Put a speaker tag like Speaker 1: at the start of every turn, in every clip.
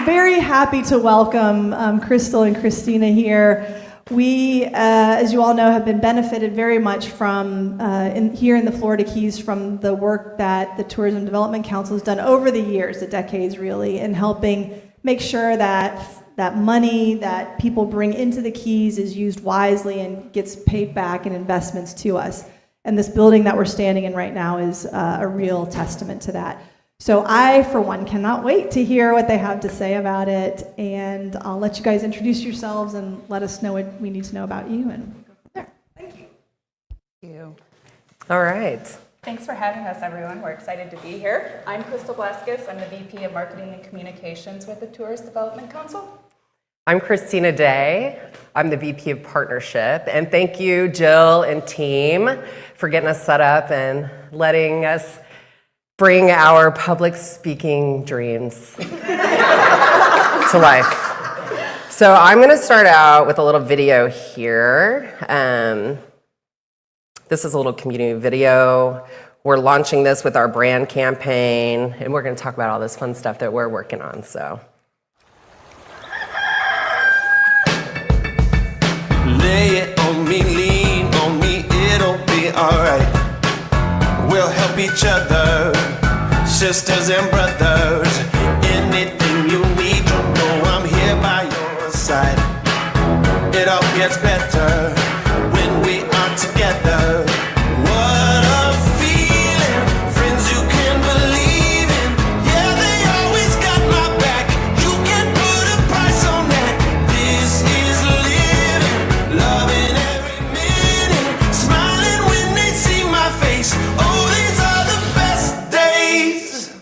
Speaker 1: very happy to welcome Crystal and Christina here. We, as you all know, have been benefited very much from, here in the Florida Keys, from the work that the Tourism Development Council has done over the years, the decades really, in helping make sure that money that people bring into the Keys is used wisely and gets paid back in investments to us. And this building that we're standing in right now is a real testament to that. So I, for one, cannot wait to hear what they have to say about it, and I'll let you guys introduce yourselves and let us know what we need to know about you, and go from there. Thank you.
Speaker 2: Thank you.
Speaker 3: All right.
Speaker 2: Thanks for having us, everyone. We're excited to be here. I'm Crystal Blaskis. I'm the VP of Marketing and Communications with the Tourist Development Council.
Speaker 3: I'm Christina Day. I'm the VP of Partnership, and thank you, Jill and team, for getting us set up and letting us bring our public speaking dreams to life. So I'm going to start out with a little video here. This is a little community video. We're launching this with our brand campaign, and we're going to talk about all this fun stuff that we're working on. So.
Speaker 4: Lay it on me, lean on me, it'll be alright. We'll help each other, sisters and brothers. Anything you need, you know I'm here by your side. It all gets better when we are together. What a feeling, friends you can believe in. Yeah, they always got my back. You can put a price on that. This is living, loving every minute, smiling when they see my face. Oh, these are the best days.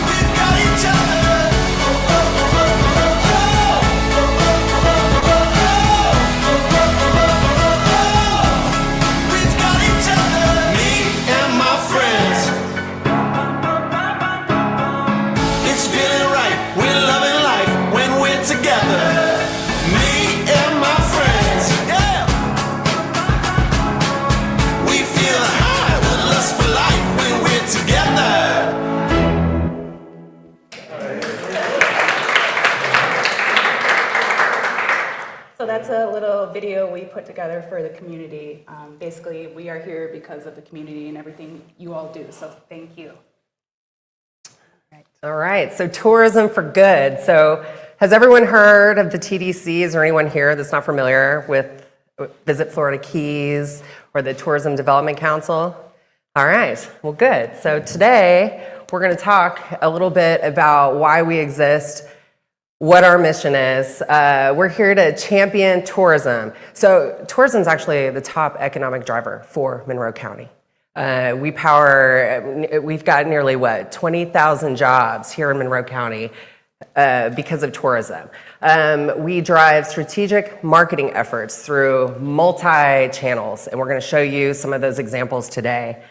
Speaker 4: We've got each other. We've got each other. Me and my friends. It's feeling right. We're loving life when we're together. Me and my friends. Yeah. We feel high with lust for life when we're together.
Speaker 2: So that's a little video we put together for the community. Basically, we are here because of the community and everything you all do, so thank you.
Speaker 3: All right, so tourism for good. So has everyone heard of the TDC? Is there anyone here that's not familiar with Visit Florida Keys or the Tourism Development Council? All right, well, good. So today we're going to talk a little bit about why we exist, what our mission is. We're here to champion tourism. So tourism is actually the top economic driver for Monroe County. We've got nearly, 20,000 jobs here in Monroe County because of tourism. We drive strategic marketing efforts through multi-channels, and we're going to show you some of those examples today.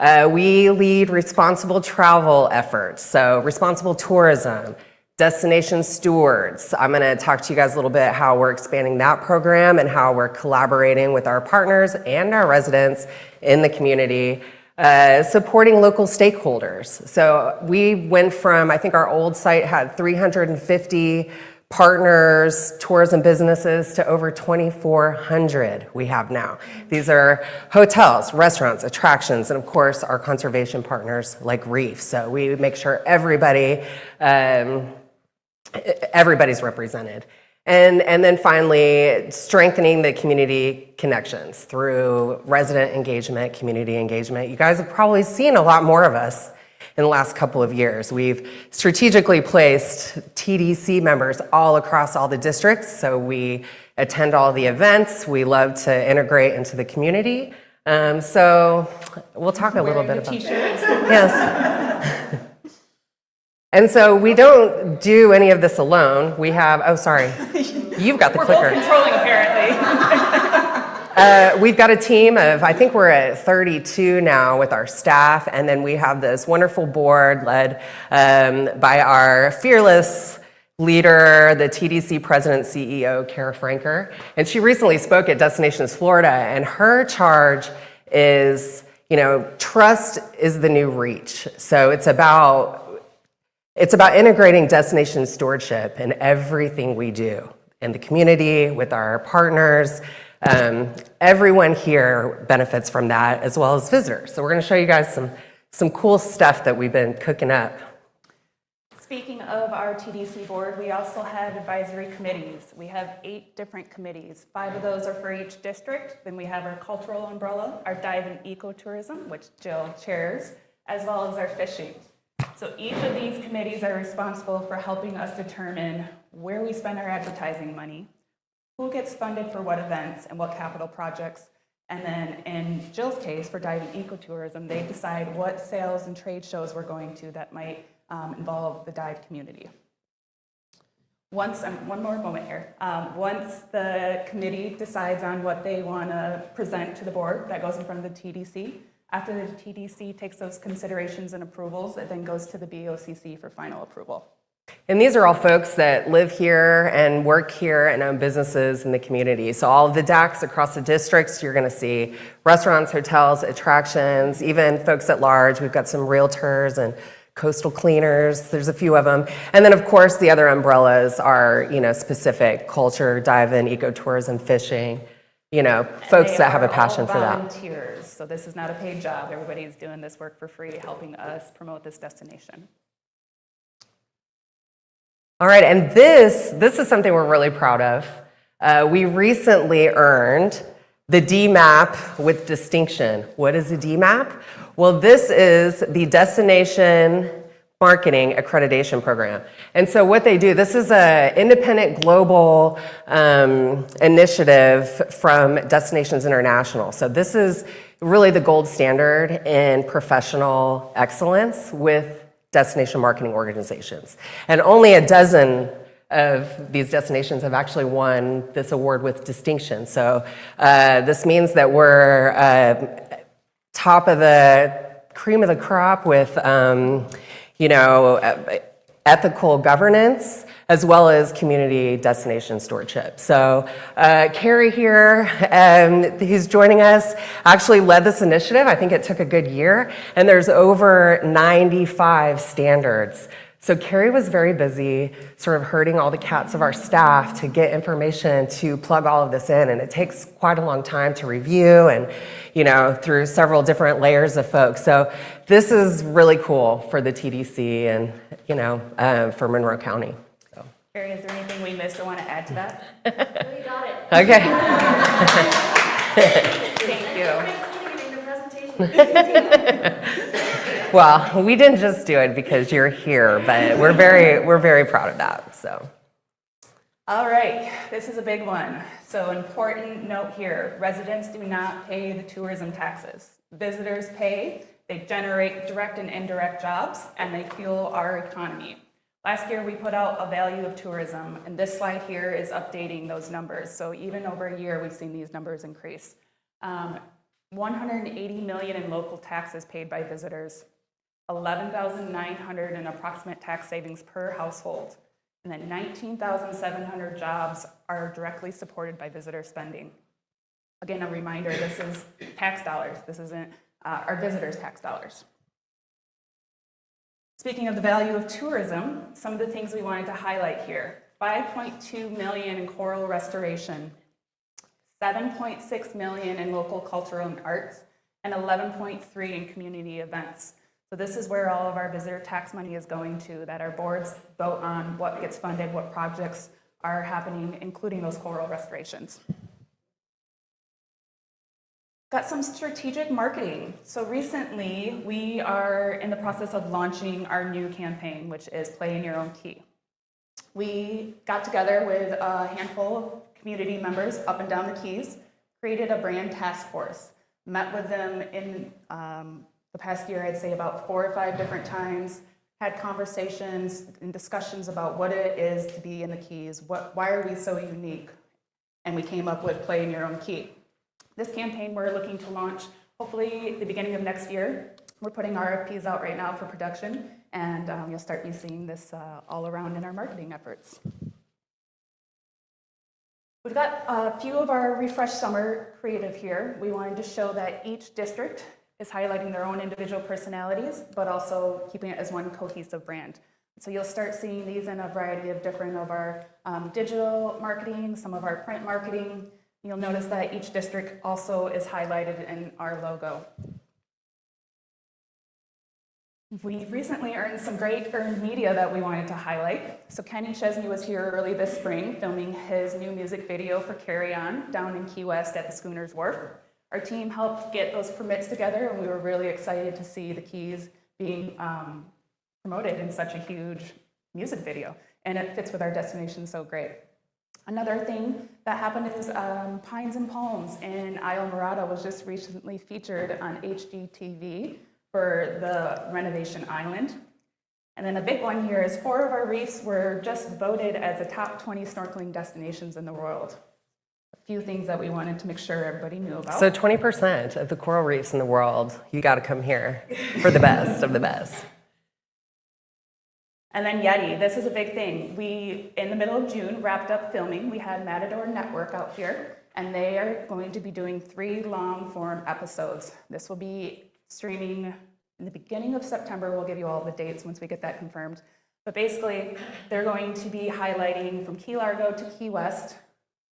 Speaker 3: We lead responsible travel efforts, so responsible tourism, destination stewards. I'm going to talk to you guys a little bit how we're expanding that program and how we're collaborating with our partners and our residents in the community, supporting local stakeholders. So we went from, I think our old site had 350 partners, tourism businesses, to over 2,400 we have now. These are hotels, restaurants, attractions, and of course our conservation partners like reefs. So we make sure everybody's represented. And then finally, strengthening the community connections through resident engagement, community engagement. You guys have probably seen a lot more of us in the last couple of years. We've strategically placed TDC members all across all the districts, so we attend all the events. We love to integrate into the community. So we'll talk a little bit about that. Yes. And so we don't do any of this alone. We have, oh, sorry, you've got the clicker.
Speaker 2: We're both controlling, apparently.
Speaker 3: We've got a team of, I think we're at 32 now with our staff, and then we have this wonderful board led by our fearless leader, the TDC President CEO, Kara Franker. And she recently spoke at Destinations Florida, and her charge is, trust is the new reach. So it's about integrating destination stewardship in everything we do in the community, with our partners. Everyone here benefits from that, as well as visitors. So we're going to show you guys some cool stuff that we've been cooking up.
Speaker 2: Speaking of our TDC board, we also have advisory committees. We have 8 different committees. 5 of those are for each district. Then we have our cultural umbrella, our dive and ecotourism, which Jill chairs, as well as our fishing. So each of these committees are responsible for helping us determine where we spend our advertising money, who gets funded for what events and what capital projects. And then in Jill's case, for dive and ecotourism, they decide what sales and trade shows we're going to that might involve the dive community. One more moment here. Once the committee decides on what they want to present to the board, that goes in front of the TDC. After the TDC takes those considerations and approvals, it then goes to the BOCC for final approval.
Speaker 3: And these are all folks that live here and work here and own businesses in the community. So all of the DACs across the districts, you're going to see restaurants, hotels, attractions, even folks at large. We've got some realtors and coastal cleaners. There's a few of them. And then, of course, the other umbrellas are, specific culture, dive and ecotourism, fishing, folks that have a passion for that.
Speaker 2: Volunteers. So this is not a paid job. Everybody's doing this work for free, helping us promote this destination.
Speaker 3: All right, and this is something we're really proud of. We recently earned the DMAP with distinction. What is a DMAP? Well, this is the Destination Marketing Accreditation Program. And so what they do, this is an independent global initiative from Destinations International. So this is really the gold standard in professional excellence with destination marketing organizations. And only a dozen of these destinations have actually won this award with distinction. So this means that we're top of the cream of the crop with, ethical governance, as well as community destination stewardship. So Carrie here, who's joining us, actually led this initiative. I think it took a good year, and there's over 95 standards. So Carrie was very busy sort of herding all the cats of our staff to get information to plug all of this in, and it takes quite a long time to review and, through several different layers of folks. So this is really cool for the TDC and, for Monroe County. So.
Speaker 2: Carrie, is there anything we missed or want to add to that?
Speaker 5: We got it.
Speaker 3: Okay.
Speaker 2: Thank you.
Speaker 3: Well, we didn't just do it because you're here, but we're very proud of that. So.
Speaker 2: All right, this is a big one. So important note here, residents do not pay the tourism taxes. Visitors pay, they generate direct and indirect jobs, and they fuel our economy. Last year, we put out a value of tourism, and this slide here is updating those numbers. So even over a year, we've seen these numbers increase. 180 million in local taxes paid by visitors, 11,900 in approximate tax savings per household, and then 19,700 jobs are directly supported by visitor spending. Again, a reminder, this is tax dollars. This isn't our visitors' tax dollars. Speaking of the value of tourism, some of the things we wanted to highlight here. 5.2 million in coral restoration, 7.6 million in local cultural and arts, and 11.3 in community events. So this is where all of our visitor tax money is going to, that our boards vote on what gets funded, what projects are happening, including those coral restorations. Got some strategic marketing. So recently, we are in the process of launching our new campaign, which is Play in Your Own Key. We got together with a handful of community members up and down the Keys, created a brand task force, met with them in the past year, I'd say about 4 or 5 different times, had conversations and discussions about what it is to be in the Keys, why are we so unique, and we came up with Play in Your Own Key. This campaign we're looking to launch hopefully at the beginning of next year. We're putting RFPs out right now for production, and you'll start seeing this all around in our marketing efforts. We've got a few of our Refresh Summer creative here. We wanted to show that each district is highlighting their own individual personalities, but also keeping it as one cohesive brand. So you'll start seeing these in a variety of different of our digital marketing, some of our print marketing. You'll notice that each district also is highlighted in our logo. We've recently earned some great earned media that we wanted to highlight. So Kenny Chesney was here early this spring filming his new music video for Carry On down in Key West at the Schooner's Wharf. Our team helped get those permits together, and we were really excited to see the Keys being promoted in such a huge music video, and it fits with our destination so great. Another thing that happened is Pines and Palms in Isle Morada was just recently featured on HGTV for the Renovation Island. And then a big one here is 4 of our reefs were just voted as the top 20 snorkeling destinations in the world. A few things that we wanted to make sure everybody knew about.
Speaker 3: So 20% of the coral reefs in the world, you got to come here for the best of the best.
Speaker 2: And then Yeti, this is a big thing. We, in the middle of June, wrapped up filming. We had Matador Network out here, and they are going to be doing 3 long-form episodes. This will be streaming in the beginning of September. We'll give you all the dates once we get that confirmed. But basically, they're going to be highlighting from Key Largo to Key West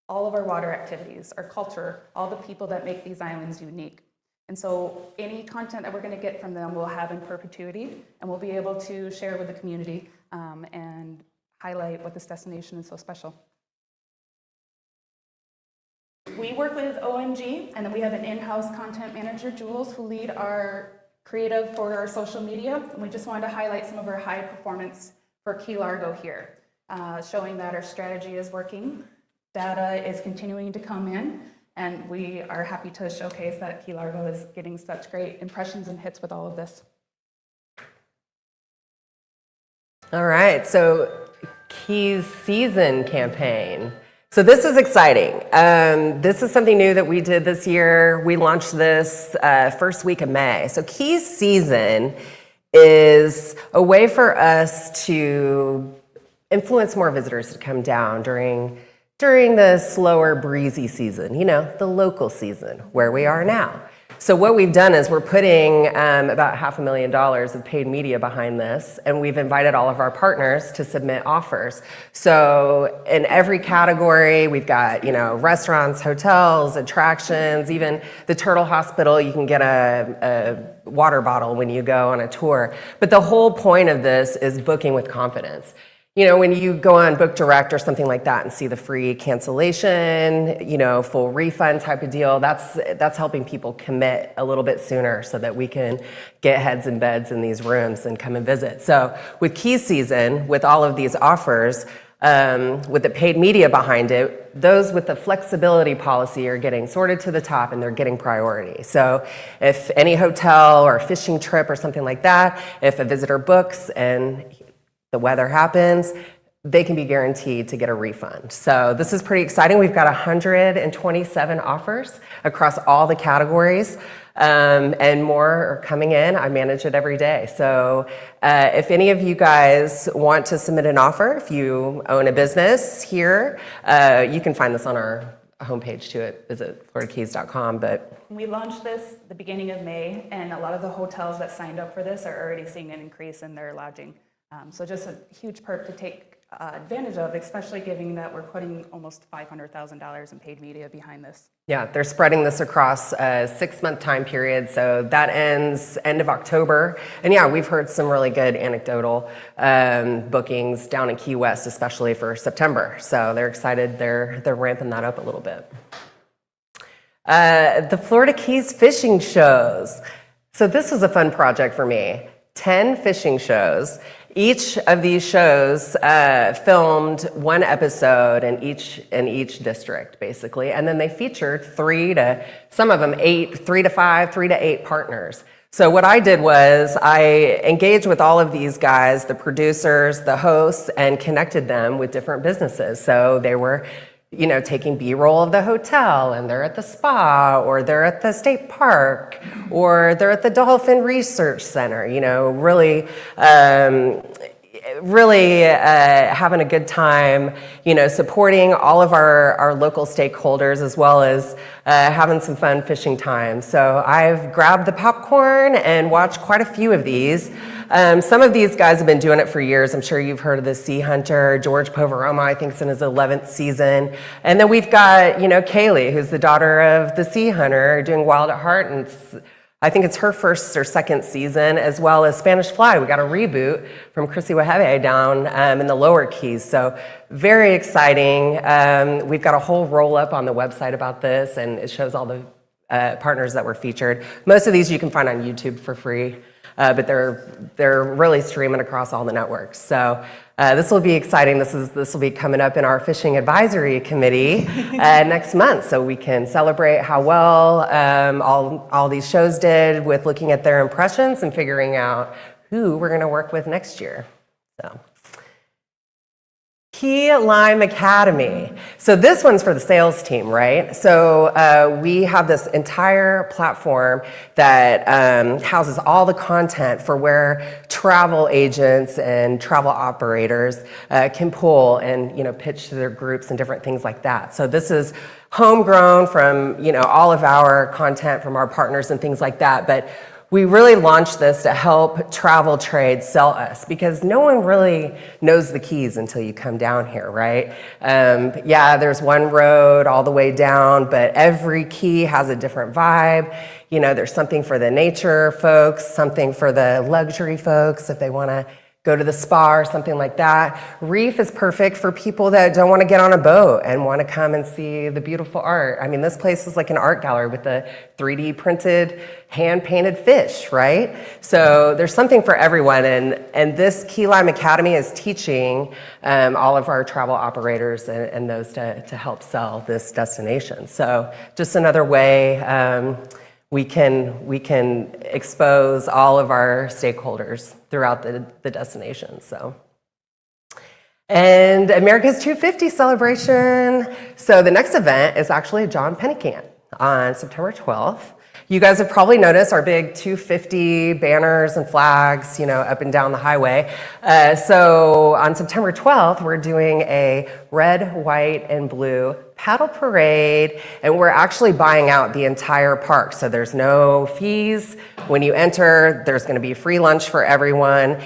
Speaker 2: all of our water activities, our culture, all the people that make these islands unique. And so any content that we're going to get from them we'll have in perpetuity, and we'll be able to share with the community and highlight what this destination is so special. We work with OMG, and then we have an in-house content manager, Jules, who lead our creative for our social media. And we just wanted to highlight some of our high performance for Key Largo here, showing that our strategy is working, data is continuing to come in, and we are happy to showcase that Key Largo is getting such great impressions and hits with all of this.
Speaker 3: All right, so Keys season campaign. So this is exciting. This is something new that we did this year. We launched this first week of May. So Keys season is a way for us to influence more visitors to come down during the slower, breezy season, you know, the local season where we are now. So what we've done is we're putting about $500,000 of paid media behind this, and we've invited all of our partners to submit offers. So in every category, we've got, you know, restaurants, hotels, attractions, even the Turtle Hospital, you can get a water bottle when you go on a tour. But the whole point of this is booking with confidence. You know, when you go on Book Direct or something like that and see the free cancellation, you know, full refund type of deal, that's helping people commit a little bit sooner so that we can get heads and beds in these rooms and come and visit. So with Key season, with all of these offers, with the paid media behind it, those with the flexibility policy are getting sorted to the top and they're getting priority. So if any hotel or fishing trip or something like that, if a visitor books and the weather happens, they can be guaranteed to get a refund. So this is pretty exciting. We've got 127 offers across all the categories, and more are coming in. I manage it every day. So if any of you guys want to submit an offer, if you own a business here, you can find this on our homepage too at visitfloridakeys.com. But
Speaker 2: we launched this the beginning of May, and a lot of the hotels that signed up for this are already seeing an increase in their lodging. So just a huge perk to take advantage of, especially given that we're putting almost $500,000 in paid media behind this.
Speaker 3: yeah, they're spreading this across a 6-month time period. So that ends end of October. And yeah, we've heard some really good anecdotal bookings down in Key West, especially for September. So they're excited. They're ramping that up a little bit. The Florida Keys fishing shows. So this was a fun project for me. 10 fishing shows. Each of these shows filmed 1 episode in each district, basically, and then they featured 3 to 5, 3 to 8 partners. So what I did was I engaged with all of these guys, the producers, the hosts, and connected them with different businesses. So they were, you know, taking B-roll of the hotel, and they're at the spa, or they're at the state park, or they're at the Dolphin Research Center, you know, really really having a good time, supporting all of our local stakeholders, as well as having some fun fishing time. So I've grabbed the popcorn and watched quite a few of these. Some of these guys have been doing it for years. I'm sure you've heard of the Sea Hunter. George Poveroma, I think, is in his 11th season. And then we've got, Kaylee, who's the daughter of the Sea Hunter, doing Wild at Heart, and I think it's her first or second season, as well as Spanish Fly. We got a reboot from Chrissy Wahebe down in the lower keys. So very exciting. We've got a whole roll-up on the website about this, and it shows all the partners that were featured. Most of these you can find on YouTube for free. But they're really streaming across all the networks. So this will be exciting. This will be coming up in our fishing advisory committee next month, so we can celebrate how well all these shows did with looking at their impressions and figuring out who we're going to work with next year. So. Key Lime Academy. So this one's for the sales team, right? So we have this entire platform that houses all the content for where travel agents and travel operators can pull and pitch to their groups and different things like that. So this is homegrown from all of our content from our partners and things like that. But we really launched this to help travel trade sell us, because no one really knows the Keys until you come down here, right? Yeah, there's one road all the way down, but every key has a different vibe. There's something for the nature folks, something for the luxury folks if they want to go to the spa or something like that. Reef is perfect for people that don't want to get on a boat and want to come and see the beautiful art. I mean, this place is like an art gallery with the 3D printed, hand-painted fish, right? So there's something for everyone, and this Key Lime Academy is teaching all of our travel operators and those to help sell this destination. So just another way we can expose all of our stakeholders throughout the destination. So, and America's 250 celebration. So the next event is actually John Pennicamp on September 12th. You guys have probably noticed our big 250 banners and flags, up and down the highway. So on September 12th, we're doing a red, white, and blue paddle parade, and we're actually buying out the entire park. So there's no fees. When you enter, there's going to be free lunch for everyone,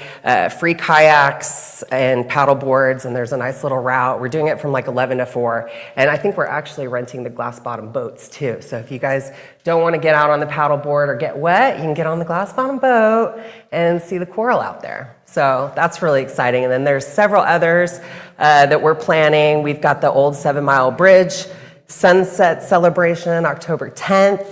Speaker 3: free kayaks and paddle boards, and there's a nice little route. We're doing it from like 11 to 4, and I think we're actually renting the glass bottom boats too. So if you guys don't want to get out on the paddle board or get wet, you can get on the glass bottom boat and see the coral out there. So that's really exciting. And then there's several others that we're planning. We've got the Old 7 Mile Bridge Sunset Celebration, October 10th.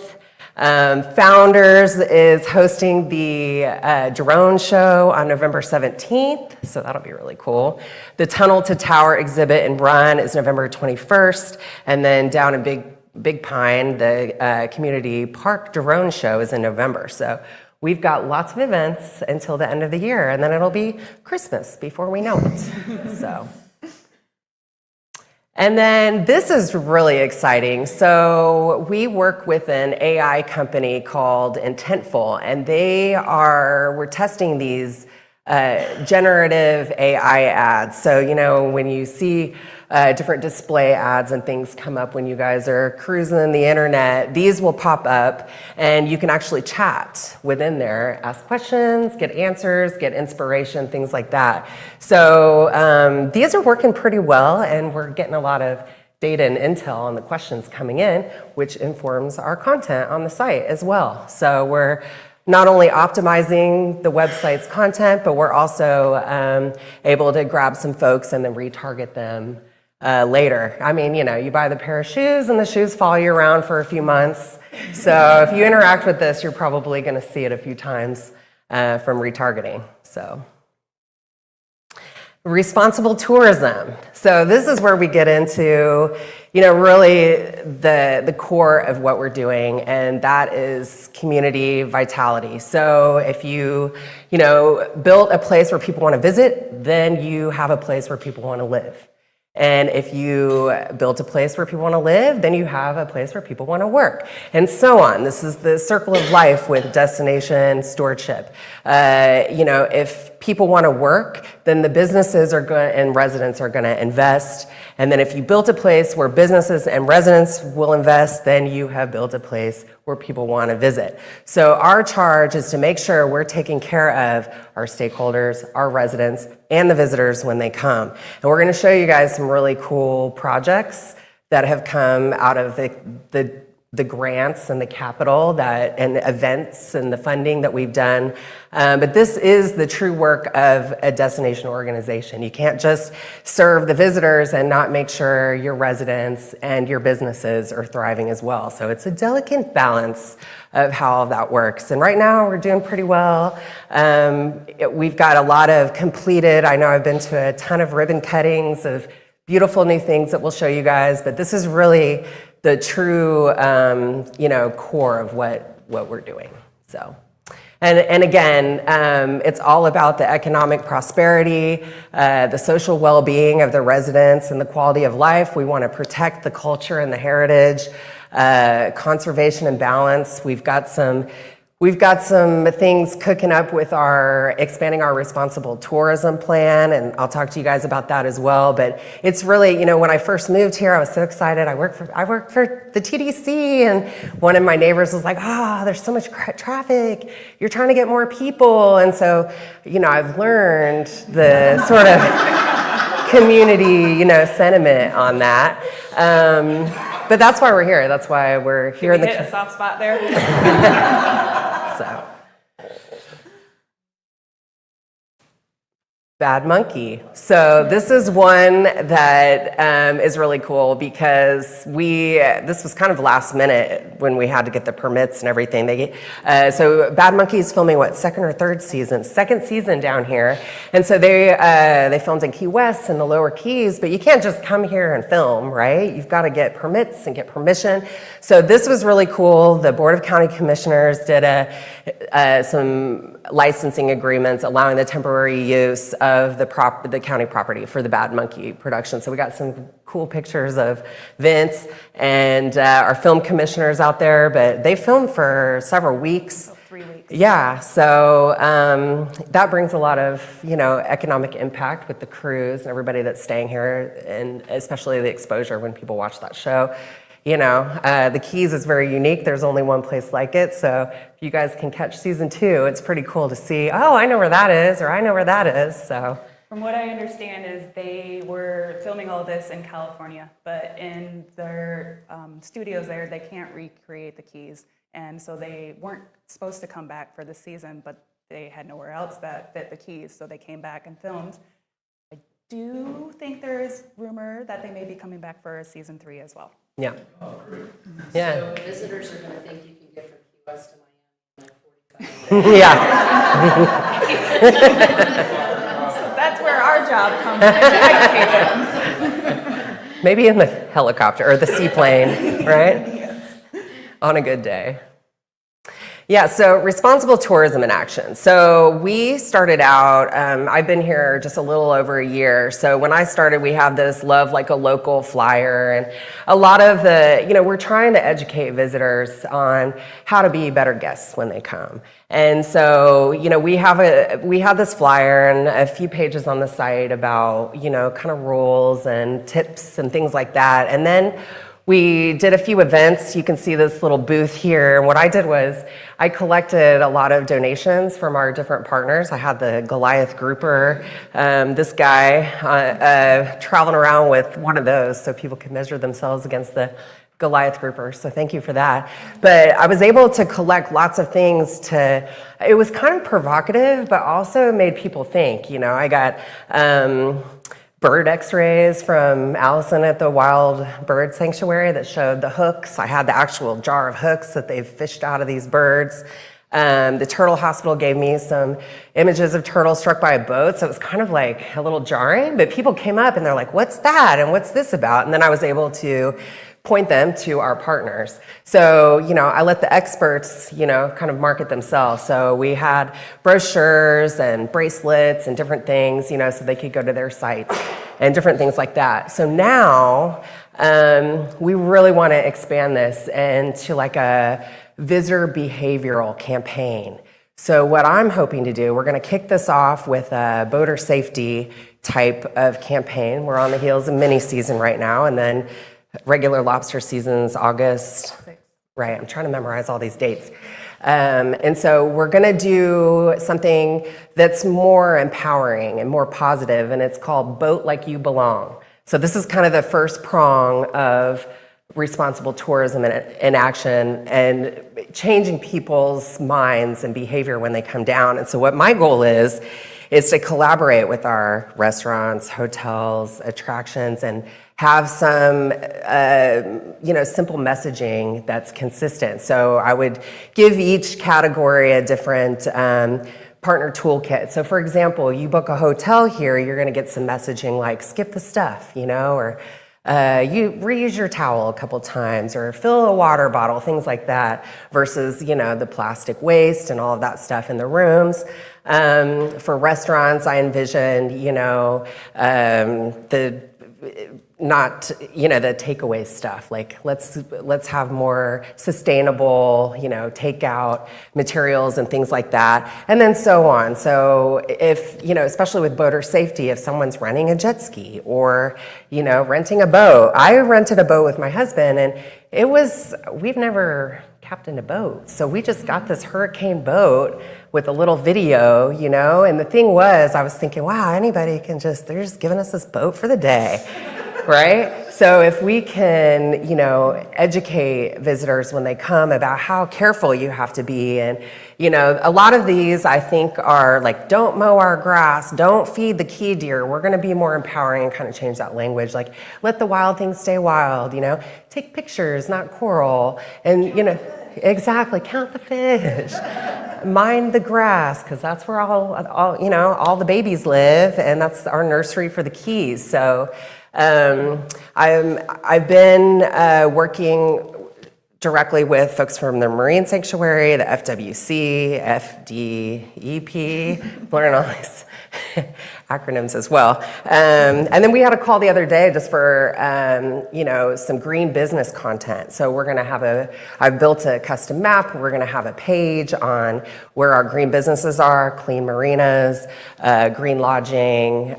Speaker 3: Founders is hosting the drone show on November 17th, so that'll be really cool. The Tunnel to Tower exhibit and run is November 21st, and then down in Big Pine, the community park drone show is in November. So we've got lots of events until the end of the year, and then it'll be Christmas before we know it. So. And then this is really exciting. So we work with an AI company called Intentful, and we're testing these generative AI ads. So, when you see different display ads and things come up when you guys are cruising the internet, these will pop up, and you can actually chat within there, ask questions, get answers, get inspiration, things like that. So these are working pretty well, and we're getting a lot of data and intel on the questions coming in, which informs our content on the site as well. So we're not only optimizing the website's content, but we're also able to grab some folks and then retarget them later. I mean, you buy the pair of shoes and the shoes follow you around for a few months. So if you interact with this, you're probably going to see it a few times from retargeting. So. Responsible tourism. So this is where we get into, really the core of what we're doing, and that is community vitality. So if you, built a place where people want to visit, then you have a place where people want to live. And if you built a place where people want to live, then you have a place where people want to work, and so on. This is the circle of life with destination stewardship. If people want to work, then the businesses are going and residents are going to invest. And then if you built a place where businesses and residents will invest, then you have built a place where people want to visit. So our charge is to make sure we're taking care of our stakeholders, our residents, and the visitors when they come. And we're going to show you guys some really cool projects that have come out of the grants and the capital that and the events and the funding that we've done. But this is the true work of a destination organization. You can't just serve the visitors and not make sure your residents and your businesses are thriving as well. So it's a delicate balance of how all that works. And right now we're doing pretty well. We've got a lot of completed, I know I've been to a ton of ribbon cuttings of beautiful new things that we'll show you guys, but this is really the true, core of what we're doing. So, and again, it's all about the economic prosperity, the social well-being of the residents, and the quality of life. We want to protect the culture and the heritage, conservation and balance. We've got some things cooking up with expanding our responsible tourism plan, and I'll talk to you guys about that as well. But it's really, when I first moved here, I was so excited. I work for the TDC, and one of my neighbors was like, there's so much traffic. You're trying to get more people. And so, I've learned the sort of community, sentiment on that. But that's why we're here. That's why we're here in the
Speaker 2: hit a soft spot there.
Speaker 3: So, Bad Monkey. So this is one that is really cool because this was kind of last minute when we had to get the permits and everything. So Bad Monkey is filming second season down here, and so they filmed in Key West and the Lower Keys. But you can't just come here and film, right? You've got to get permits and get permission. So this was really cool. The Board of County Commissioners did some licensing agreements allowing the temporary use of the county property for the Bad Monkey production. So we got some cool pictures of Vince and our film commissioners out there, but they filmed for several weeks.
Speaker 2: 3 weeks.
Speaker 3: Yeah, so that brings a lot of, economic impact with the crews and everybody that's staying here, and especially the exposure when people watch that show. The Keys is very unique. There's only one place like it. So if you guys can catch season 2, it's pretty cool to see, I know where that is, or I know where that is. So
Speaker 2: From what I understand is they were filming all this in California, but in their studios there, they can't recreate the Keys. And so they weren't supposed to come back for the season, but they had nowhere else that fit the Keys. So they came back and filmed. I do think there is rumor that they may be coming back for season 3 as well.
Speaker 3: yeah.
Speaker 5: So
Speaker 3: Yeah.
Speaker 5: visitors are going to think you can get from Key West to Miami in like 45 minutes.
Speaker 3: Yeah.
Speaker 2: That's where our job comes in. Educate them.
Speaker 3: Maybe in the helicopter or the seaplane, right? On a good day. Yeah, so responsible tourism in action. So we started out, I've been here just a little over a year. So when I started, we have this Love Like a Local flyer, and a lot of we're trying to educate visitors on how to be better guests when they come. And so, we have this flyer and a few pages on the site about, kind of rules and tips and things like that. And then we did a few events. You can see this little booth here. And what I did was I collected a lot of donations from our different partners. I had the Goliath grouper, this guy traveling around with one of those so people could measure themselves against the Goliath grouper. So thank you for that. But I was able to collect lots of things it was kind of provocative, but also made people think. I got bird x-rays from Allison at the Wild Bird Sanctuary that showed the hooks. I had the actual jar of hooks that they've fished out of these birds. The Turtle Hospital gave me some images of turtles struck by a boat, so it was kind of like a little jarring, but people came up and they're like, what's that? And what's this about? And then I was able to point them to our partners. So, I let the experts, kind of market themselves. So we had brochures and bracelets and different things, so they could go to their sites and different things like that. So now we really want to expand this into like a visitor behavioral campaign. So what I'm hoping to do, we're going to kick this off with a boater safety type of campaign. We're on the heels of mini season right now, and then regular lobster season's August. Right, I'm trying to memorize all these dates. And so we're going to do something that's more empowering and more positive, and it's called Boat Like You Belong. So this is kind of the first prong of responsible tourism in action and changing people's minds and behavior when they come down. And so what my goal is to collaborate with our restaurants, hotels, attractions, and have some, simple messaging that's consistent. So I would give each category a different partner toolkit. So for example, you book a hotel here, you're gonna get some messaging like skip the stuff, or you reuse your towel a couple times or fill a water bottle, things like that, versus, the plastic waste and all of that stuff in the rooms. For restaurants, I envisioned, the takeaway stuff. Like let's have more sustainable, takeout materials and things like that, and then so on. So if, especially with boater safety, if someone's renting a jet ski or, renting a boat. I rented a boat with my husband, and we've never captained a boat. So we just got this hurricane boat with a little video, and the thing was, I was thinking, wow, anybody they're just giving us this boat for the day. Right? So if we can, educate visitors when they come about how careful you have to be. And, a lot of these I think are like, don't mow our grass, don't feed the key deer. We're going to be more empowering and kind of change that language. Like, let the wild things stay wild, take pictures, not quarrel. And, exactly, count the fish, mind the grass, because that's where all the babies live. And that's our nursery for the Keys. So, I've been working directly with folks from the Marine Sanctuary, the FWC, FDEP, learn all these acronyms as well. And then we had a call the other day just for, some green business content. So we're going to I've built a custom map. We're going to have a page on where our green businesses are, clean marinas, green lodging,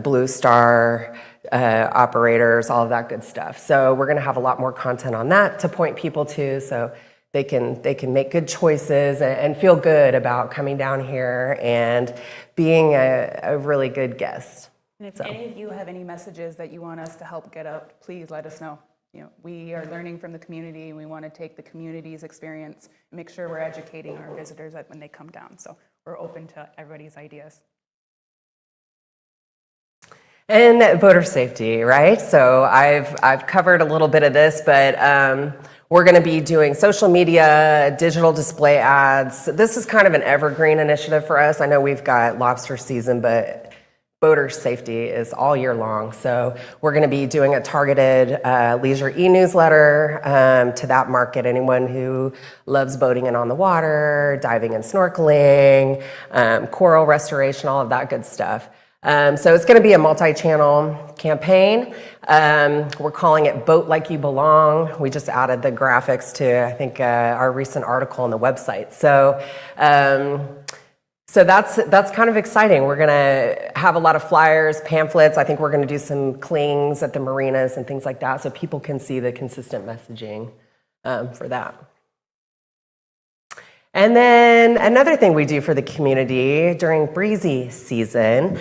Speaker 3: Blue Star, operators, all of that good stuff. So we're going to have a lot more content on that to point people to, so they can make good choices and feel good about coming down here and being a really good guest.
Speaker 2: And if any of you have any messages that you want us to help get out, please let us know. We are learning from the community. We want to take the community's experience and make sure we're educating our visitors when they come down. So we're open to everybody's ideas.
Speaker 3: And boater safety, right? So I've covered a little bit of this, but we're going to be doing social media, digital display ads. This is kind of an evergreen initiative for us. I know we've got lobster season, but boater safety is all year long. So we're going to be doing a targeted leisure e-newsletter to that market. Anyone who loves boating and on the water, diving and snorkeling, coral restoration, all of that good stuff. So it's going to be a multi-channel campaign. We're calling it Boat Like You Belong. We just added the graphics to, I think, our recent article on the website. So that's kind of exciting. We're going to have a lot of flyers, pamphlets. I think we're going to do some clings at the marinas and things like that, so people can see the consistent messaging for that. And then another thing we do for the community during breezy season,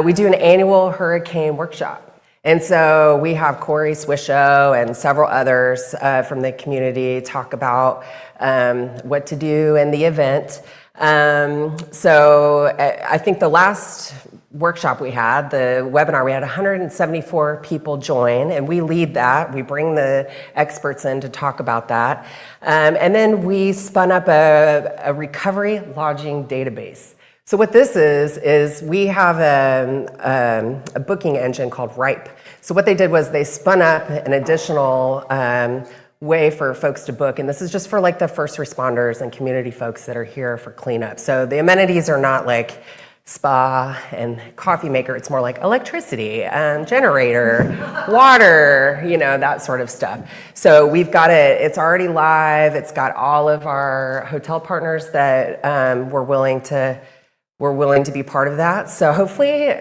Speaker 3: we do an annual hurricane workshop. And so we have Corey Swisho and several others from the community talk about what to do in the event. So I think the last workshop we had, the webinar, we had 174 people join, and we lead that. We bring the experts in to talk about that. And then we spun up a recovery lodging database. So what this is we have a booking engine called Ripe. So what they did was they spun up an additional way for folks to book, and this is just for like the first responders and community folks that are here for cleanup. So the amenities are not like spa and coffee maker. It's more like electricity, generator, water, that sort of stuff. So we've got it, it's already live. It's got all of our hotel partners that were willing to be part of that. So hopefully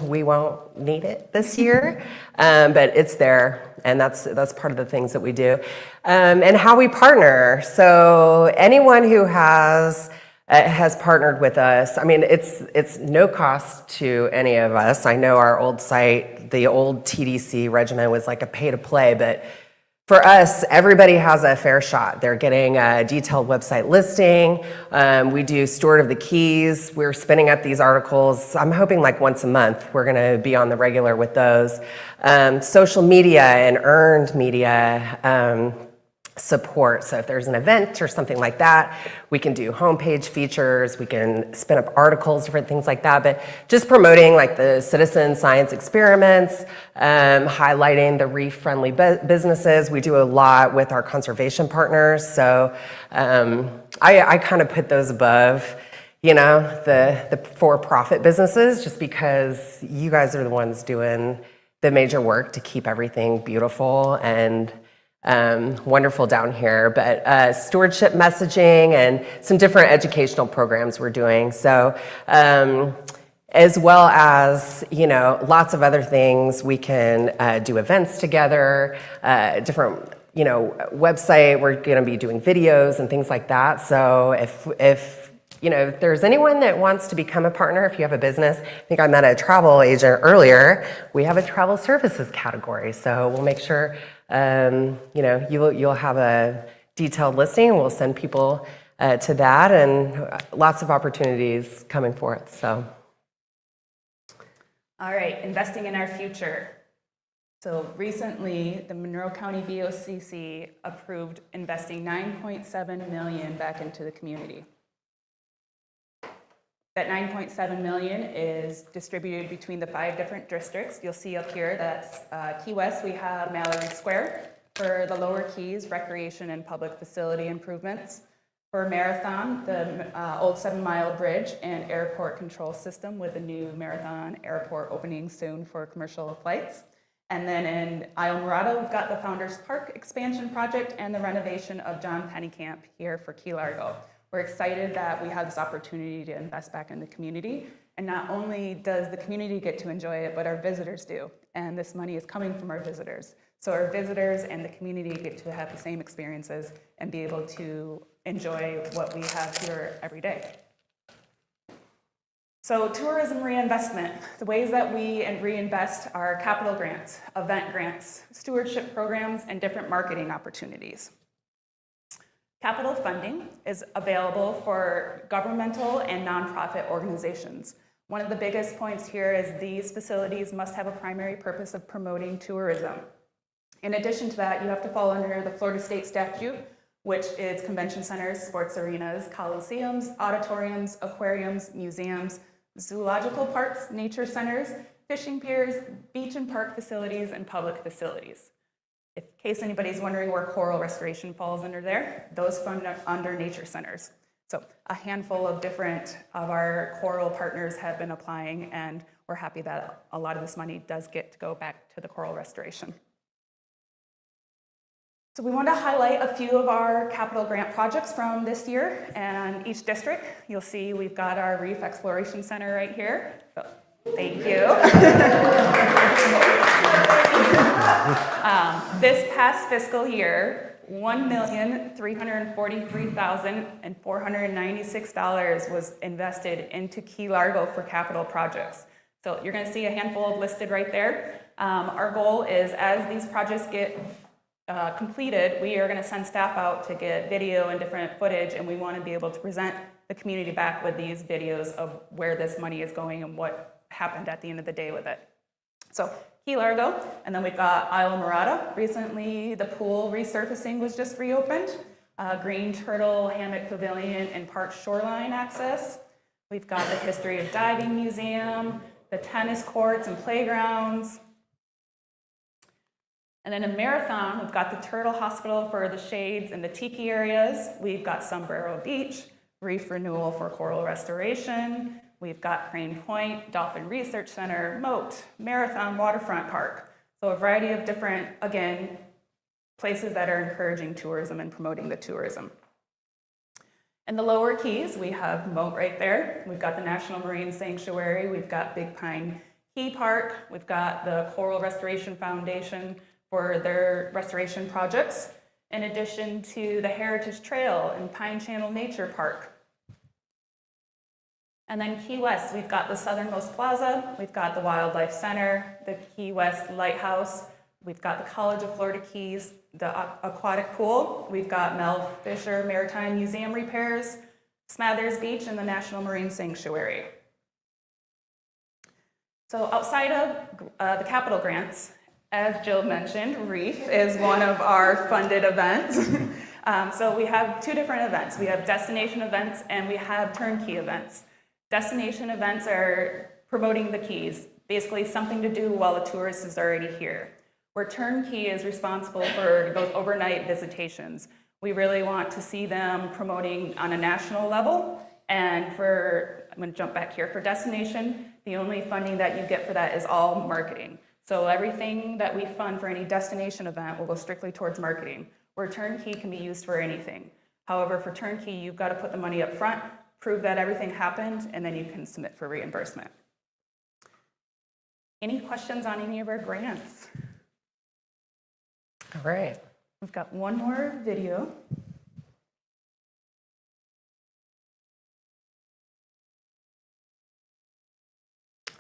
Speaker 3: we won't need it this year, but it's there, and that's part of the things that we do. And how we partner. So anyone who has partnered with us, I mean, it's no cost to any of us. I know our old site, the old TDC regimen was like a pay to play, but for us, everybody has a fair shot. They're getting a detailed website listing. We do Steward of the Keys. We're spinning up these articles. I'm hoping like once a month, we're gonna be on the regular with those. Social media and earned media support. So if there's an event or something like that, we can do homepage features, we can spin up articles, different things like that, but just promoting like the citizen science experiments, highlighting the reef-friendly businesses. We do a lot with our conservation partners. So I kind of put those above, the for-profit businesses, just because you guys are the ones doing the major work to keep everything beautiful and wonderful down here, but stewardship messaging and some different educational programs we're doing. So as well as, lots of other things. We can do events together, different, website. We're going to be doing videos and things like that. So if there's anyone that wants to become a partner, if you have a business, I think I met a travel agent earlier. We have a travel services category, so we'll make sure you'll have a detailed listing. We'll send people to that, and lots of opportunities coming forth. So,
Speaker 2: All right, investing in our future. So recently, the Monroe County BOCC approved investing $9.7 million back into the community. That $9.7 million is distributed between the 5 different districts. You'll see up here that's Key West, we have Mallory Square. For the Lower Keys, recreation and public facility improvements. For Marathon, the old 7 Mile Bridge and airport control system with the new Marathon Airport opening soon for commercial flights. And then in Isle we've got the Founders Park expansion project and the renovation of John Penny Camp here for Key Largo. We're excited that we have this opportunity to invest back in the community. And not only does the community get to enjoy it, but our visitors do. And this money is coming from our visitors. So our visitors and the community get to have the same experiences and be able to enjoy what we have here every day. So tourism reinvestment, the ways that we reinvest are capital grants, event grants, stewardship programs, and different marketing opportunities. Capital funding is available for governmental and nonprofit organizations. One of the biggest points here is these facilities must have a primary purpose of promoting tourism. In addition to that, you have to fall under the Florida State statute, which is convention centers, sports arenas, coliseums, auditoriums, aquariums, museums, zoological parks, nature centers, fishing piers, beach and park facilities, and public facilities. In case anybody's wondering where coral restoration falls under there, those fund under nature centers. So a handful of different of our coral partners have been applying, and we're happy that a lot of this money does get to go back to the coral restoration. So we want to highlight a few of our capital grant projects from this year, and each district, you'll see we've got our Reef Exploration Center right here. So, thank you. This past fiscal year, $1,343,496 was invested into Key Largo for capital projects. So you're going to see a handful listed right there. Our goal is, as these projects get completed, we are going to send staff out to get video and different footage, and we want to be able to present the community back with these videos of where this money is going and what happened at the end of the day with it. So Key Largo, and then we've got Isle Morada. Recently, the pool resurfacing was just reopened. Green Turtle Hammock Pavilion and Park Shoreline access. We've got the History of Diving Museum, the tennis courts and playgrounds. And then in Marathon, we've got the Turtle Hospital for the shades and the tiki areas. We've got Sombrero Beach, reef renewal for coral restoration, We've got Crane Point, Dolphin Research Center, Moat, Marathon Waterfront Park. So a variety of different, again, places that are encouraging tourism and promoting the tourism. In the lower Keys, we have Moat right there. We've got the National Marine Sanctuary. We've got Big Pine Key Park. We've got the Coral Restoration Foundation for their restoration projects, in addition to the Heritage Trail and Pine Channel Nature Park. And then Key West, we've got the Southernmost Plaza. We've got the Wildlife Center, the Key West Lighthouse. We've got the College of Florida Keys, the aquatic pool. We've got Mel Fisher Maritime Museum repairs, Smathers Beach, and the National Marine Sanctuary. So outside of the capital grants, as Jill mentioned, Reef is one of our funded events. So we have two different events. We have destination events and we have turnkey events. Destination events are promoting the Keys, basically something to do while a tourist is already here. Where turnkey is responsible for those overnight visitations. We really want to see them promoting on a national level. And I'm going to jump back here, for destination, the only funding that you get for that is all marketing. So everything that we fund for any destination event will go strictly towards marketing, where turnkey can be used for anything. However, for turnkey, you've got to put the money up front, prove that everything happened, and then you can submit for reimbursement. Any questions on any of our grants?
Speaker 3: All right.
Speaker 2: We've got one more video.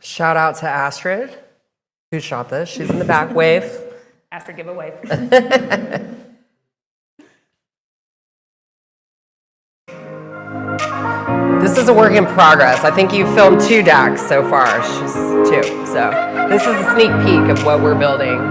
Speaker 3: Shout out to Astrid, who shot this. She's in the back. Wave.
Speaker 2: After giveaway.
Speaker 3: This is a work in progress. I think you've filmed 2 decks so far. She's 2. So this is a sneak peek of what we're building.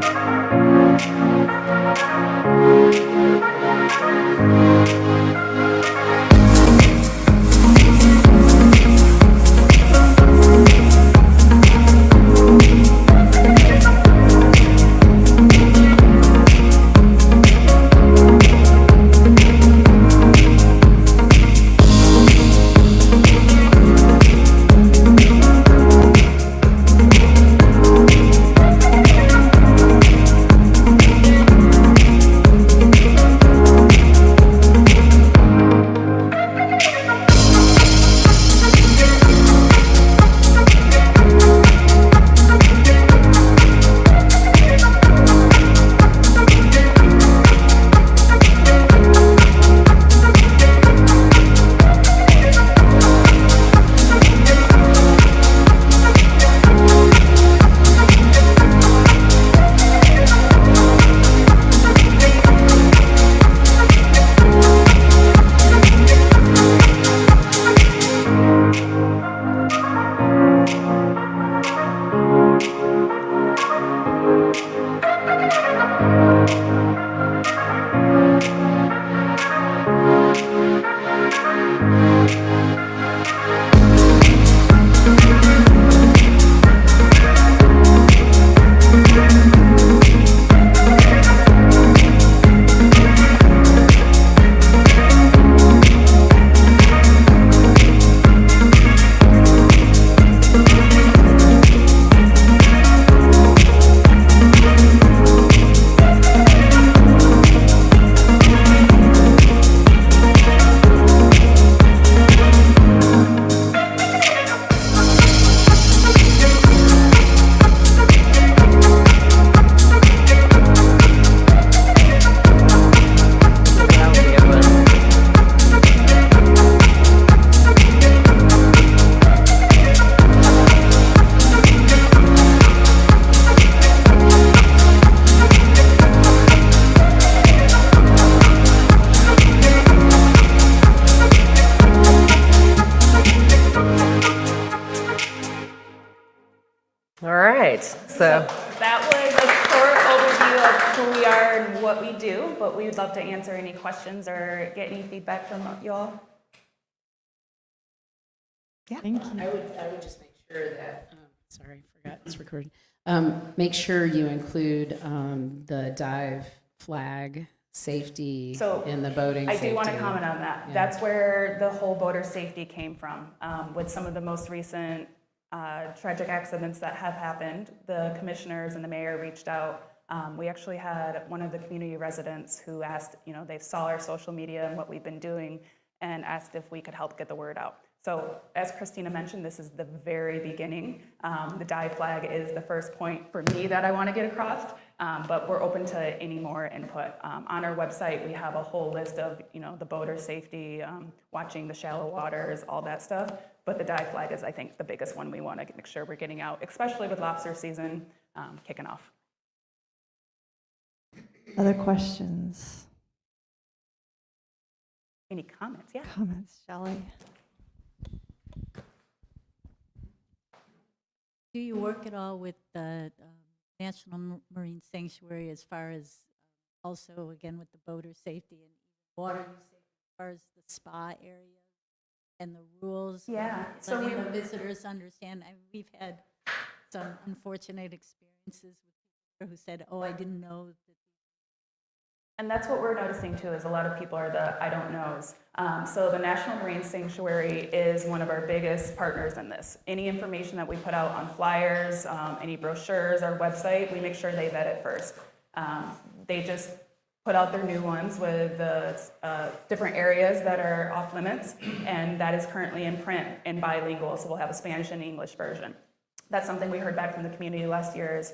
Speaker 3: So
Speaker 2: that was a short overview of who we are and what we do, but we would love to answer any questions or get any feedback from y'all.
Speaker 1: Thank you.
Speaker 5: I would just make sure that, sorry, forgot it's recording. Make sure you include the dive flag safety
Speaker 2: So,
Speaker 5: in the boating
Speaker 2: I
Speaker 5: safety.
Speaker 2: do want to comment on that.
Speaker 5: Yeah.
Speaker 2: That's where the whole boater safety came from. With some of the most recent tragic accidents that have happened, the commissioners and the mayor reached out. We actually had one of the community residents who asked, they saw our social media and what we've been doing and asked if we could help get the word out. So as Christina mentioned, this is the very beginning. The dive flag is the first point for me that I want to get across, but we're open to any more input. On our website, we have a whole list of, the boater safety, watching the shallow waters, all that stuff. But the dive flag is, I think, the biggest one we want to make sure we're getting out, especially with lobster season kicking off.
Speaker 1: Other questions,
Speaker 2: Any comments? Yeah.
Speaker 1: comments, Shelley?
Speaker 6: Do you work at all with the National Marine Sanctuary as far as also, again, with the boater safety and water use safety, as far as the spa area and the rules?
Speaker 2: Yeah, so
Speaker 6: Letting
Speaker 2: we-
Speaker 6: the visitors understand. I mean, we've had some unfortunate experiences with people who said, oh, I didn't know that.
Speaker 2: And that's what we're noticing too, is a lot of people are the I don't knows. So the National Marine Sanctuary is one of our biggest partners in this. Any information that we put out on flyers, any brochures, our website, we make sure they vet it first. They just put out their new ones with the different areas that are off limits, and that is currently in print and bilingual, so we'll have a Spanish and English version. That's something we heard back from the community last year is,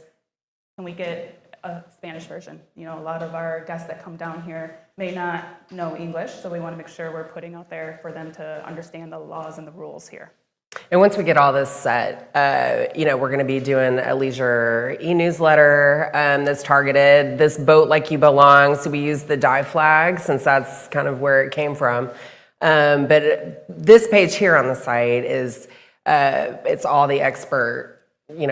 Speaker 2: can we get a Spanish version? A lot of our guests that come down here may not know English, so we want to make sure we're putting out there for them to understand the laws and the rules here.
Speaker 3: And once we get all this set, we're going to be doing a leisure e-newsletter that's targeted. This boat like you belong, so we use the dive flag since that's kind of where it came from. But this page here on the site is, it's all the expert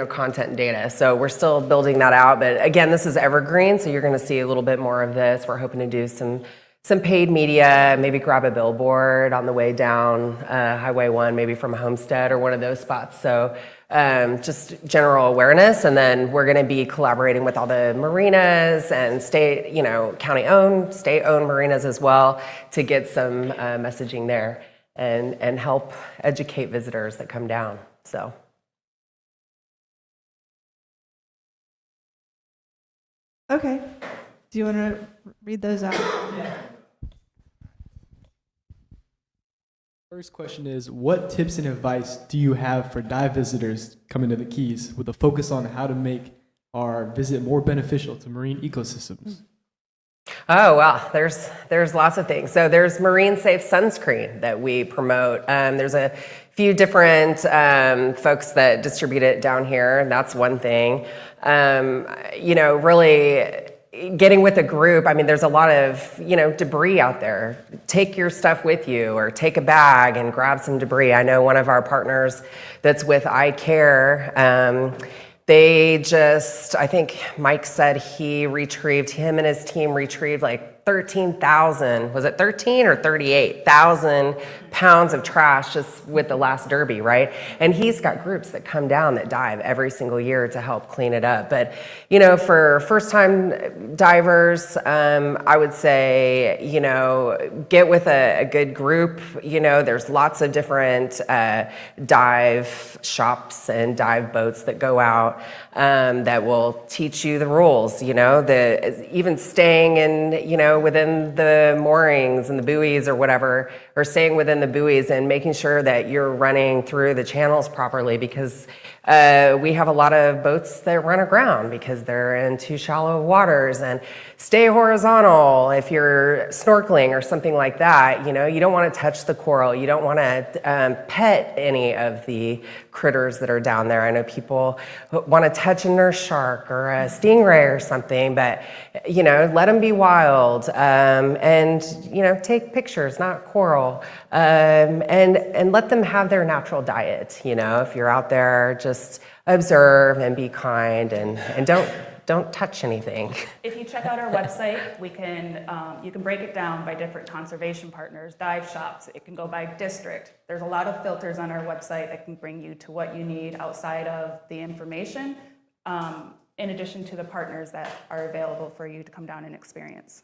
Speaker 3: content and data. So we're still building that out. But again, this is evergreen, so you're going to see a little bit more of this. We're hoping to do some paid media, maybe grab a billboard on the way down Highway 1, maybe from Homestead or one of those spots. So just general awareness. And then we're going to be collaborating with all the marinas and state, county-owned, state-owned marinas as well to get some messaging there and help educate visitors that come down. So.
Speaker 1: Okay. Do you want to read those out?
Speaker 7: First question is, what tips and advice do you have for dive visitors coming to the Keys with a focus on how to make our visit more beneficial to marine ecosystems?
Speaker 3: Oh, well, there's lots of things. So there's marine safe sunscreen that we promote. There's a few different folks that distribute it down here, and that's one thing. Really getting with a group. I mean, there's a lot of, debris out there. Take your stuff with you or take a bag and grab some debris. I know one of our partners that's with iCare, I think Mike said him and his team retrieved like 13,000, was it 13 or 38,000 pounds of trash just with the last derby, right? And he's got groups that come down that dive every single year to help clean it up. But, for first-time divers, I would say, get with a good group. There's lots of different dive shops and dive boats that go out that will teach you the rules, even staying in, within the moorings and the buoys or whatever, or staying within the buoys and making sure that you're running through the channels properly, because we have a lot of boats that run aground because they're in too shallow waters. And stay horizontal if you're snorkeling or something like that. You don't want to touch the coral. You don't want to pet any of the critters that are down there. I know people want to touch a nurse shark or a stingray or something, but let them be wild, and take pictures, not coral, and let them have their natural diet. If you're out there, just observe and be kind, and don't touch anything.
Speaker 2: If you check out our website, you can break it down by different conservation partners, dive shops. It can go by district. There's a lot of filters on our website that can bring you to what you need outside of the information, in addition to the partners that are available for you to come down and experience.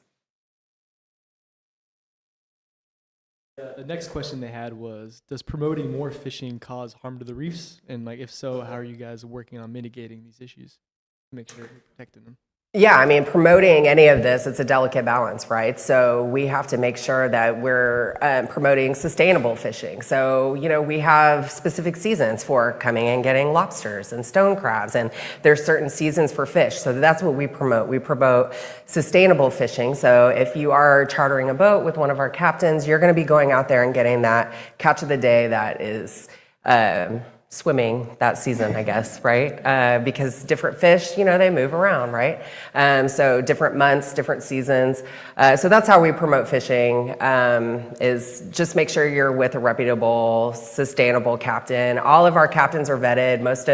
Speaker 7: The next question they had was, does promoting more fishing cause harm to the reefs? And like, if so, how are you guys working on mitigating these issues to make sure you're protecting them?
Speaker 3: Yeah, I mean, promoting any of this, it's a delicate balance, right? So we have to make sure that we're promoting sustainable fishing. So, you know, we have specific seasons for coming and getting lobsters and stone crabs, and there's certain seasons for fish. So that's what we promote. We promote sustainable fishing. So if you are chartering a boat with one of our captains, you're going to be going out there and getting that catch of the day that is swimming that season, I guess, right? Because different fish, you know, they move around, right? So different months, different seasons. So that's how we promote fishing, is just make sure you're with a reputable, sustainable captain. All of our captains are vetted. Most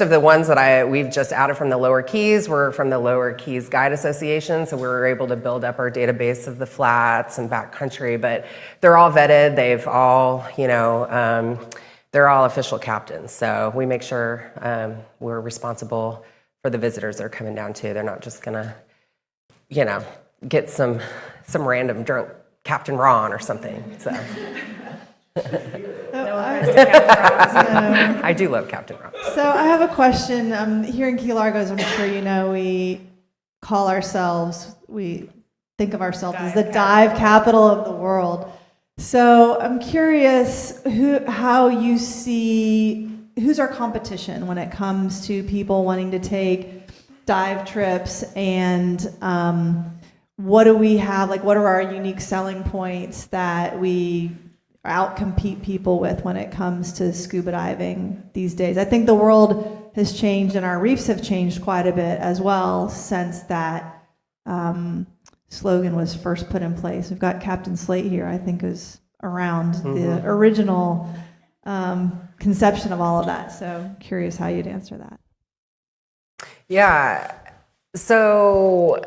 Speaker 3: of the ones that we've just added from the Lower Keys were from the Lower Keys Guide Association, so we were able to build up our database of the flats and backcountry, but they're all vetted. They've all, they're all official captains, so we make sure we're responsible for the visitors that are coming down too. They're not just gonna, get some random drunk Captain Ron or something, so.
Speaker 2: No offense to Captain Ross.
Speaker 3: I do love Captain Ron.
Speaker 1: So I have a question. Here in Key Largo, as I'm sure you know, we think of ourselves as the dive capital of the world. So I'm curious how you see, who's our competition when it comes to people wanting to take dive trips, and what do we have, like what are our unique selling points that we outcompete people with when it comes to scuba diving these days? I think the world has changed and our reefs have changed quite a bit as well since that slogan was first put in place. We've got Captain Slate here, I think is around the original conception of all of that. So curious how you'd answer that.
Speaker 3: Yeah, so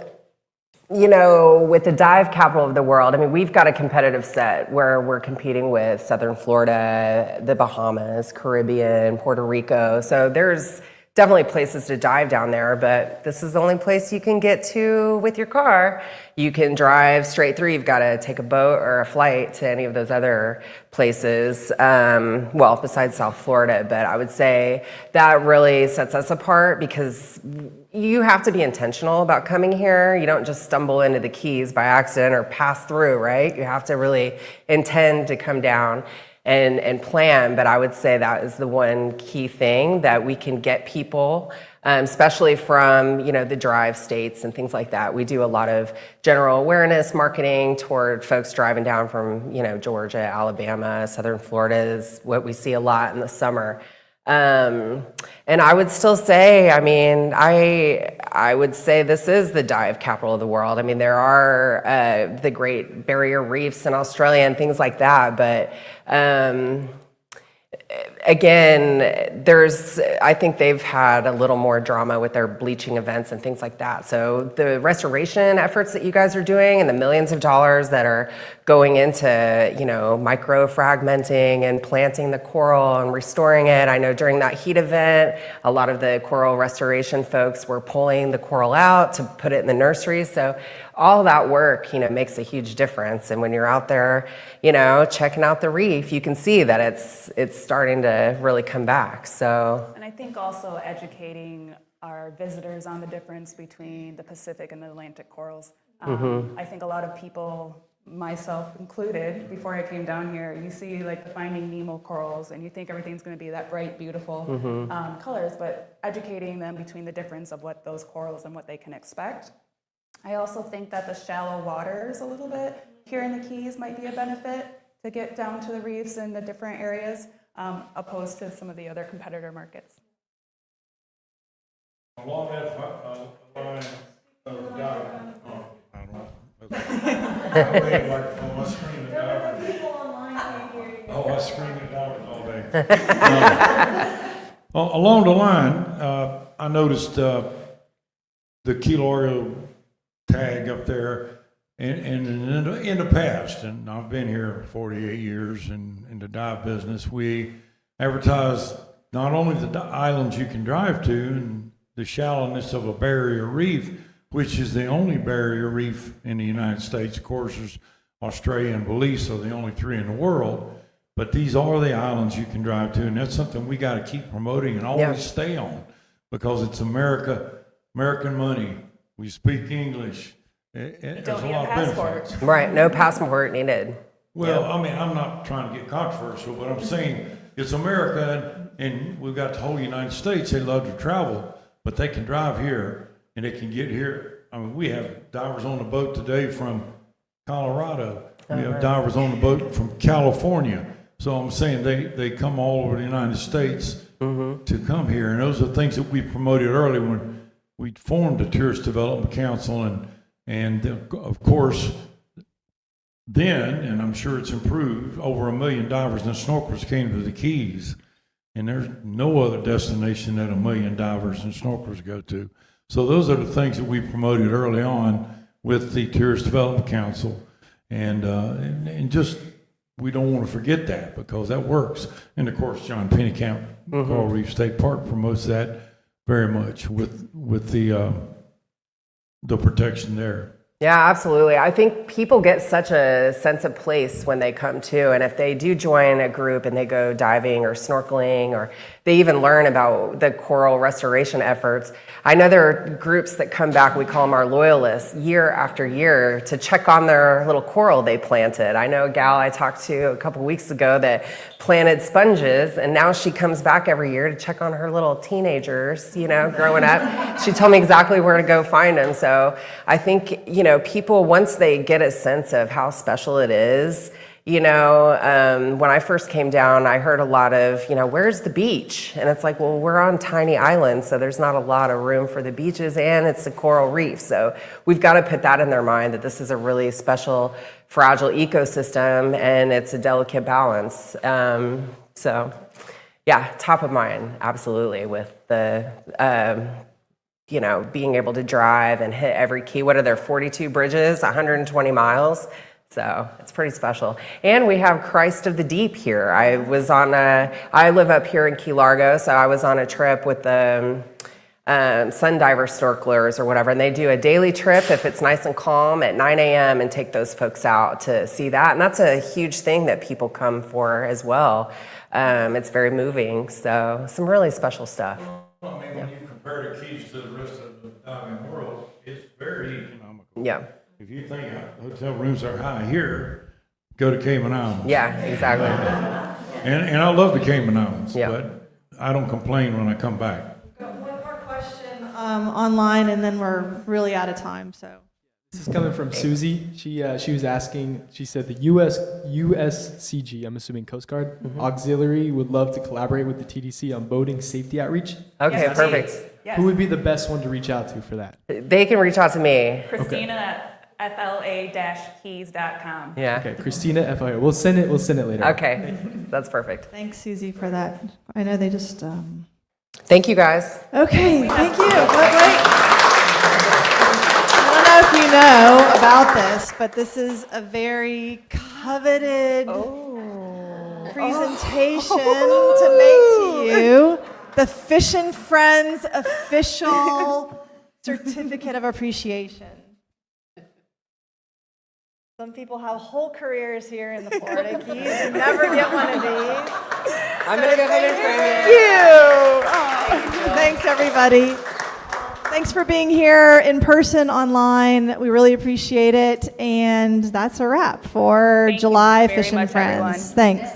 Speaker 3: with the dive capital of the world, I mean, we've got a competitive set where we're competing with Southern Florida, the Bahamas, Caribbean, Puerto Rico. So there's definitely places to dive down there, but this is the only place you can get to with your car. You can drive straight through. You've got to take a boat or a flight to any of those other places, well, besides South Florida. But I would say that really sets us apart because you have to be intentional about coming here. You don't just stumble into the Keys by accident or pass through, right? You have to really intend to come down and plan. But I would say that is the one key thing that we can get people, especially from the drive states and things like that. We do a lot of general awareness marketing toward folks driving down from Georgia, Alabama, Southern Florida is what we see a lot in the summer. And I would still say, I mean, I would say this is the dive capital of the world. I mean, there are the Great Barrier Reefs in Australia and things like that, but again, I think they've had a little more drama with their bleaching events and things like that. So the restoration efforts that you guys are doing and the millions of dollars that are going into, micro fragmenting and planting the coral and restoring it. I know during that heat event, a lot of the coral restoration folks were pulling the coral out to put it in the nurseries. So all that work, makes a huge difference. And when you're out there, checking out the reef, you can see that it's starting to really come back. So,
Speaker 2: And I think also educating our visitors on the difference between the Pacific and the Atlantic corals. I think a lot of people, myself included, before I came down here, you see like the Finding Nemo corals and you think everything's going to be that bright, beautiful colors, but educating them between the difference of what those corals and what they can expect. I also think that the shallow waters a little bit here in the Keys might be a benefit to get down to the reefs and the different areas, opposed to some of the other competitor markets.
Speaker 8: Along that line of dive, I don't know. I wave like from my screen at divers. I scream at divers all day. Along the line, I noticed the Key Largo tag up there, and in the past, and I've been here 48 years in the dive business, we advertise not only the islands you can drive to and the shallowness of a barrier reef, which is the only barrier reef in the United States. Of course, there's Australia and Belize are the only 3 in the world. But these are the islands you can drive to, and that's something we got to keep promoting and always stay on, because it's American money. We speak English. There's
Speaker 2: don't
Speaker 8: a
Speaker 2: need a
Speaker 8: lot of
Speaker 2: passport.
Speaker 8: benefits.
Speaker 3: Right, no passport needed.
Speaker 8: Well, I mean, I'm not trying to get controversial, but I'm saying it's America, and we've got the whole United States. They love to travel, but they can drive here, and they can get here. I mean, we have divers on the boat today from Colorado. We have divers on the boat from California. So I'm saying they come all over the United States to come here. And those are things that we promoted early when we formed the Tourist Development Council. And of course, then, and I'm sure it's improved, over 1 million divers and snorkelers came to the Keys. And there's no other destination that 1 million divers and snorkelers go to. So those are the things that we promoted early on with the Tourist Development Council. And just, we don't want to forget that, because that works. And of course, John Pennycamp, Coral Reef State Park promotes that very much with the protection there.
Speaker 3: Yeah, absolutely. I think people get such a sense of place when they come too. And if they do join a group and they go diving or snorkeling, or they even learn about the coral restoration efforts, I know there are groups that come back, we call them our loyalists, year after year to check on their little coral they planted. I know a gal I talked to a couple weeks ago that planted sponges, and now she comes back every year to check on her little teenagers, you know, growing up. She told me exactly where to go find them. So I think, you know, people, once they get a sense of how special it is, you know, when I first came down, I heard a lot of, you know, where's the beach? And it's like, well, we're on tiny islands, so there's not a lot of room for the beaches, and it's a coral reef. So we've got to put that in their mind, that this is a really special, fragile ecosystem, and it's a delicate balance. So, yeah, top of mind, absolutely, with the, you know, being able to drive and hit every key. What are there, 42 bridges, 120 miles? So it's pretty special. And we have Christ of the Deep here. I live up here in Key Largo, so I was on a trip with the sundiver snorkelers or whatever, and they do a daily trip if it's nice and calm at 9 a.m. and take those folks out to see that. And that's a huge thing that people come for as well. It's very moving, so some really special stuff.
Speaker 8: I mean, when you compare the Keys to the rest of the diving world, it's very economical.
Speaker 3: Yeah.
Speaker 8: If you think hotel rooms are high here, go to Cayman Islands.
Speaker 3: Yeah, exactly.
Speaker 8: And I love the Cayman Islands,
Speaker 3: Yeah.
Speaker 8: but I don't complain when I come back.
Speaker 1: One more question online, and then we're really out of time. So
Speaker 7: This is coming from Susie. She was asking, she said the USCG, I'm assuming Coast Guard, Auxiliary would love to collaborate with the TDC on boating safety outreach.
Speaker 3: Okay,
Speaker 2: Yes,
Speaker 3: perfect.
Speaker 2: Yes.
Speaker 7: Who would be the best one to reach out to for that?
Speaker 3: They can reach out to me.
Speaker 2: Christina at fla-keys.com.
Speaker 3: Yeah.
Speaker 7: Okay, Christina, FIO. We'll send it later.
Speaker 3: Okay, that's perfect.
Speaker 1: thanks, Susie, for that. I know they just.
Speaker 3: Thank you, guys.
Speaker 1: Okay, thank you. Wait. I don't know if you know about this, but this is a very coveted presentation to make to you. The Fish and Friends official certificate of appreciation. Some people have whole careers here in the Florida Keys and never get one of these.
Speaker 3: I'm going to go ahead and frame it.
Speaker 1: Thank you. Oh, thanks, everybody. Thanks for being here in person, online. We really appreciate it. And that's a wrap for
Speaker 2: Thank you
Speaker 1: July
Speaker 2: very
Speaker 1: Fish and
Speaker 2: much,
Speaker 1: Friends.
Speaker 2: everyone.
Speaker 1: Thanks.